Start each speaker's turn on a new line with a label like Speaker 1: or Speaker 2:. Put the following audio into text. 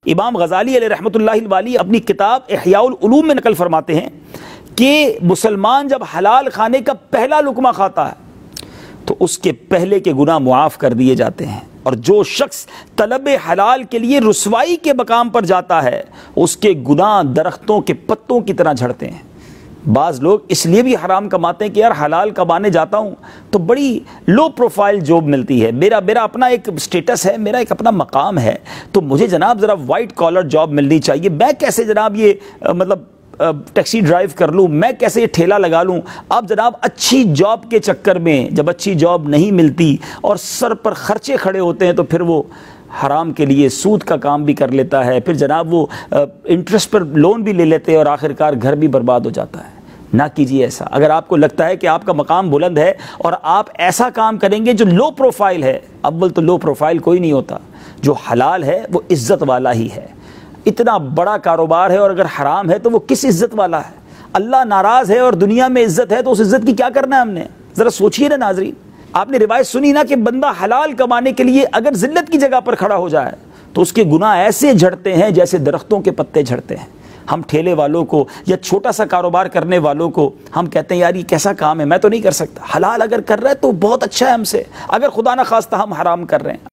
Speaker 1: امام غزالی علیہ رحمۃ اللہ الوالی اپنی کتاب احیاء العلوم میں نقل فرماتے ہیں کہ مسلمان جب حلال کھانے کا پہلا لقمہ کھاتا ہے تو اس کے پہلے کے گناہ معاف کر دیے جاتے ہیں، اور جو شخص طلب حلال کے لیے رسوائی کے مقام پر جاتا ہے اس کے گناہ درختوں کے پتوں کی طرح جھڑتے ہیں۔ بعض لوگ اس لیے بھی حرام کماتے ہیں کہ یار حلال کمانے جاتا ہوں تو بڑی لو پروفائل جاب ملتی ہے، میرا اپنا ایک سٹیٹس ہے، میرا ایک اپنا مقام ہے، تو مجھے جناب ذرا وائٹ کالر جاب ملنی چاہیے، میں کیسے جناب یہ ٹیکسی ڈرائیو کر لوں، میں کیسے یہ ٹھیلا لگا لوں۔ اب جناب اچھی جاب کے چکر میں جب اچھی جاب نہیں ملتی اور سر پر خرچے کھڑے ہوتے ہیں تو پھر وہ حرام کے لیے سود کا کام بھی کر لیتا ہے، پھر جناب وہ انٹرسٹ پر لون بھی لے لیتے ہیں اور آخرکار گھر بھی برباد ہو جاتا ہے۔ نہ کیجیے ایسا۔ اگر آپ کو لگتا ہے کہ آپ کا مقام بلند ہے اور آپ ایسا کام کریں گے جو لو پروفائل ہے، اول تو لو پروفائل کوئی نہیں ہوتا، جو حلال ہے وہ عزت والا ہی ہے۔ اتنا بڑا کاروبار ہے اور اگر حرام ہے تو وہ کس عزت والا ہے؟ اللہ ناراض ہے اور دنیا میں عزت ہے تو اس عزت کی کیا کرنا ہے ہم نے؟ ذرا سوچئے نا ناظرین، آپ نے روایت سنی نا کہ بندہ حلال کمانے کے لیے اگر ذلت کی جگہ پر کھڑا ہو جائے تو اس کے گناہ ایسے جھڑتے ہیں جیسے درختوں کے پتے جھڑتے ہیں۔ ہم ٹھیلے والوں کو یا چھوٹا سا کاروبار کرنے والوں کو ہم کہتے ہیں یار یہ کیسا کام ہے، میں تو نہیں کر سکتا۔ حلال اگر کر رہا ہے تو بہت اچھا ہے ہم سے، اگر خدا نہ خواستہ ہم حرام کر رہے ہیں